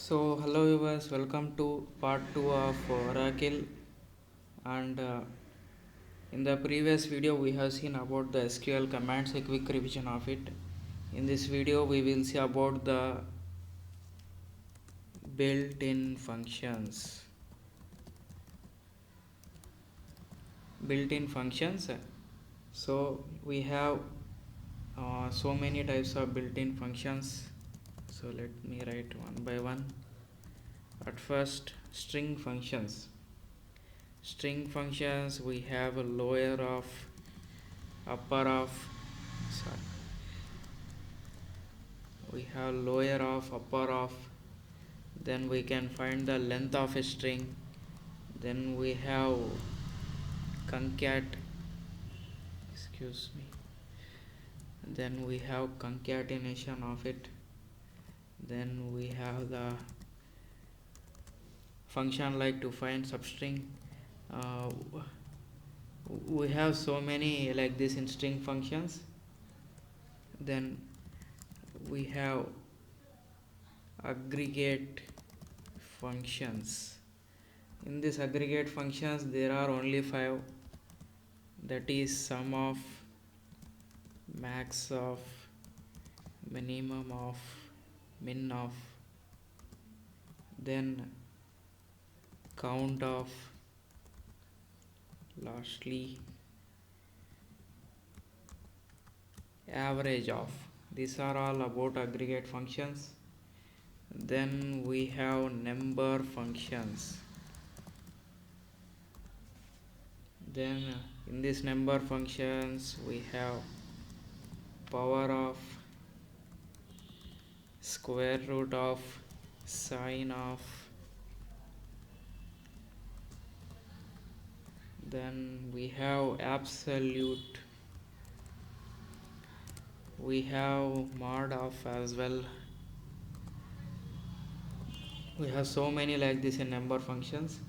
So, hello viewers, welcome to part 2 of Oracle. And in the previous video, we have seen about the SQL commands, a quick revision of it. In this video, we will see about the built-in functions. Built-in functions. So, we have so many types of built-in functions. So, let me write one by one. At first, string functions. String functions, we have a lower of, upper of, sorry, we have lower of, upper of, then we can find the length of a string, then we have concat, excuse me, then we have concatenation of it, then we have the function like to find substring. uh, we have so many like this in string functions. Then we have aggregate functions. In this aggregate functions there are only 5, that is sum of, max of, minimum of, min of, then count of, lastly average of. These are all about aggregate functions. Then we have number functions. Then in this number functions we have power of, square root of, sine of, then we have absolute, we have mod of as well. We have so many like this in number functions.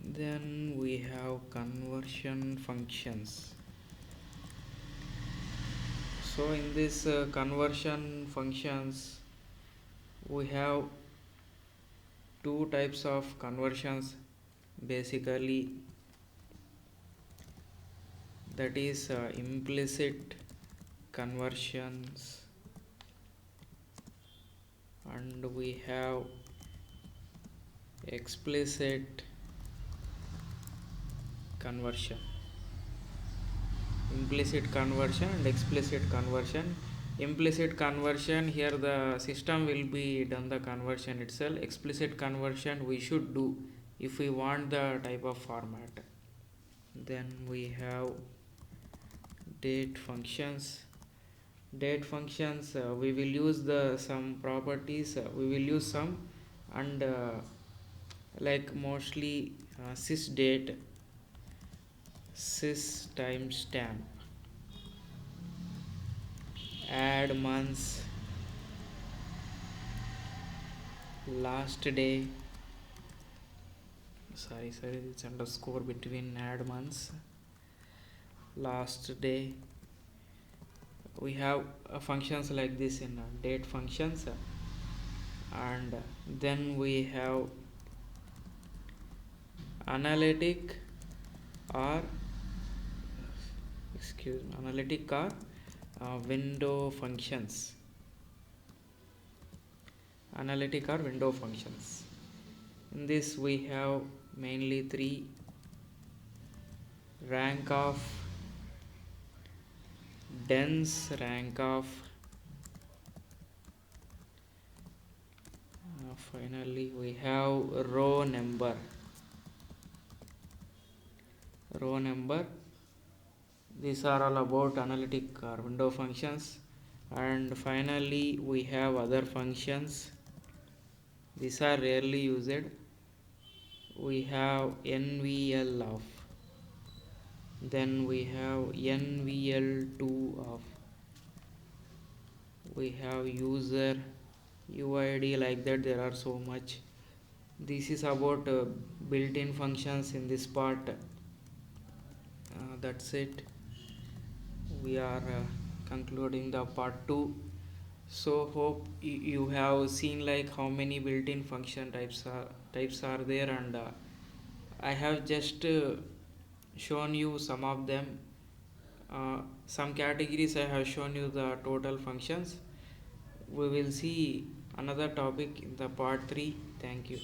Then we have conversion functions. So in this conversion functions we have two types of conversions basically, that is implicit conversions and we have explicit conversion. Implicit conversion and explicit conversion. Implicit conversion, here the system will be done the conversion itself. Explicit conversion we should do if we want the type of format. Then we have date functions. Date functions, we will use the some properties, we will use some, and like mostly sys date, sys timestamp, add months, last day, sorry it's underscore between add months, last day. We have functions like this in date functions, and then we have analytic or analytic or window functions. Analytic or window functions. In this we have mainly 3: rank of, dense rank of, finally we have row number. These are all about analytic or window functions. And finally we have other functions. These are rarely used. We have nvl of, then we have nvl2 of, we have user uid, like that there are so much. This is about built-in functions in this part. That's it, we are concluding the part 2. So hope you have seen like how many built-in function types are there, and I have just shown you some of them. Some categories I have shown you the total functions. We will see another topic in the part 3. Thank you.